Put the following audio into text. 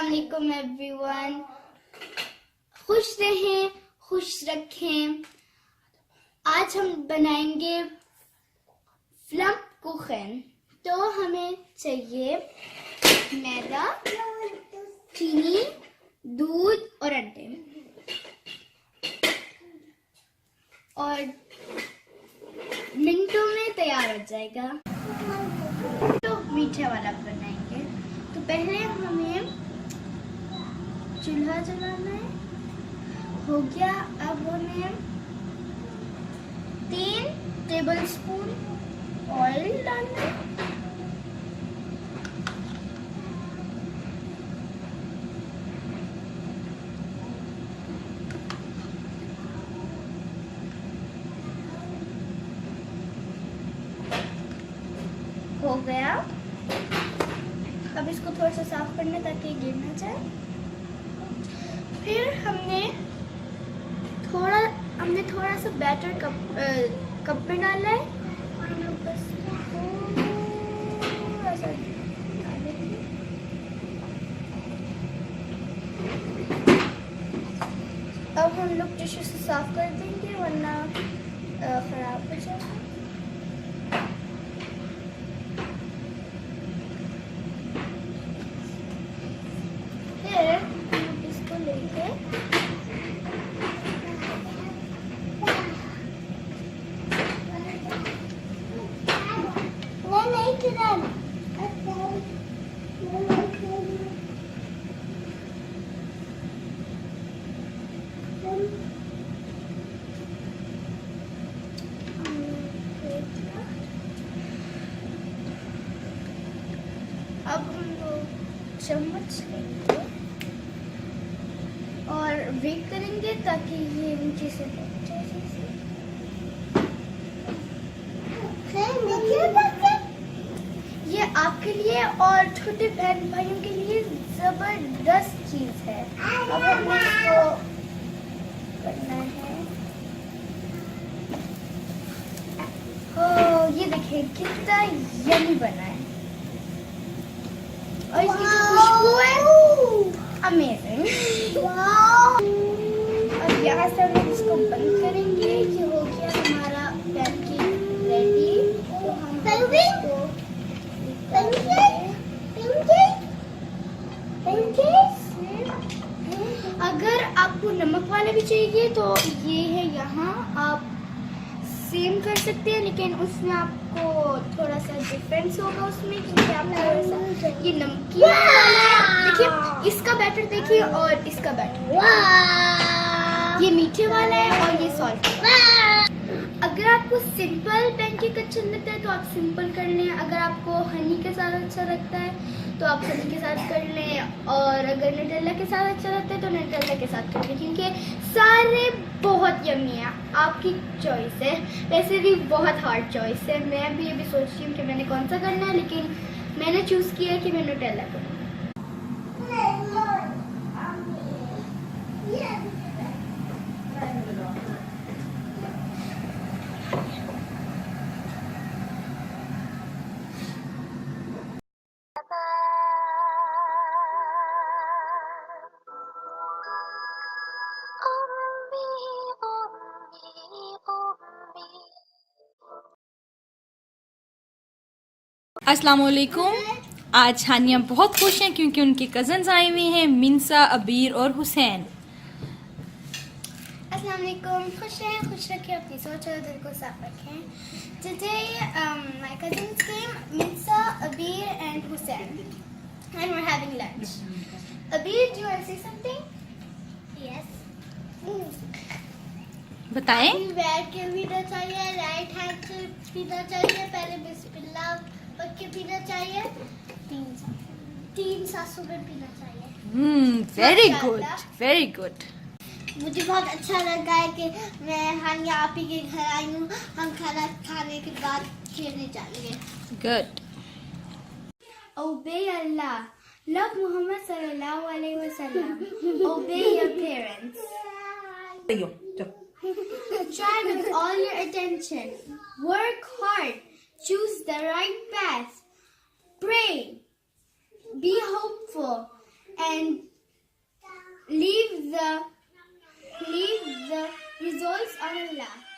अस्सलाम वालेकुम एवरीवन। खुश रहें, खुश रखें। आज हम बनाएंगे फ्लम्प कुखन। तो हमें चाहिए मैदा, चीनी, दूध और अंडे। और मिनटों में तैयार हो जाएगा। तो मीठे वाला बनाएंगे। तो पहले हमें चूल्हा जलाना है। हो गया। अब हमें 3 टेबलस्पून ऑयल डालना है। हो गया। अब इसको थोड़ा सा साफ करना ताकि गिर ना जाए। फिर हमने थोड़ा सा बैटर कप में डाला है। हम लोग बस थोड़ा सा डालेंगे। अब हम लोग टिश्यू से साफ कर देंगे वरना खराब हो जाएगा। इसको लेके अब हम लोग चम्मच लेंगे और बेक करेंगे ताकि ये नीचे से पक जाए। ये आपके लिए और छोटे बहन भाइयों के लिए जबरदस्त चीज है। अब हमें इसको करना है। हो ये देखिए कितना यम्मी बना है। और इसकी जो खुशबू है अमेजिंग। अब यहाँ से हम लोग इसको बंद करेंगे। ये हो गया हमारा पैनकेक रेडी। तो हम इसको अगर आपको नमक वाले भी चाहिए तो ये है यहाँ, आप सेम कर सकते हैं, लेकिन उसमें आपको थोड़ा सा डिफरेंस होगा उसमें, क्योंकि आप थोड़ा सा ये नमकीन वाला है। देखिए इसका बैटर देखिए और इसका बैटर, ये मीठे वाला है और ये सॉल्ट। अगर आपको सिंपल पैनकेक अच्छा लगता है तो आप सिंपल कर लें। अगर आपको हनी के साथ अच्छा लगता है तो आप हनी के साथ कर लें, और अगर नटेला के साथ अच्छा लगता है तो नटेला के साथ कर लें, क्योंकि सारे बहुत यम्मी है। आपकी चॉइस है। वैसे भी बहुत हार्ड चॉइस है। मैं भी अभी सोच रही हूँ कि मैंने कौन सा करना है, लेकिन मैंने चूज़ किया कि मैं नटेला करूँ। अस्सलाम वालेकुम। आज हानिया बहुत खुश हैं क्योंकि उनके कज़न्स आए हुए हैं, मिनसा, अबीर और हुसैन। अस्सलाम वालेकुम। खुश रहें, खुश रखें, अपनी सोच और दिल को साफ रखें। Today my cousins came, Minsa, Abir and Hussein, and we're having lunch. Abir, do you want to say something? Yes. बताएं। बैठ के पीना चाहिए, राइट हैंड से पीना चाहिए, पहले बिस्मिल्लाह पढ़ के पीना चाहिए, 3 सांसों में पीना चाहिए। Very good, very good. मुझे बहुत अच्छा लगा है कि मैं हानिया आप ही के घर आई हूँ। हम खाना खाने के बाद खेलने जाएंगे। Good. Obey Allah. Love Muhammad sallallahu alaihi wasallam. Obey your parents. Try with all your attention. Work hard. Choose the right path. Pray. Be hopeful. and leave the results on Allah.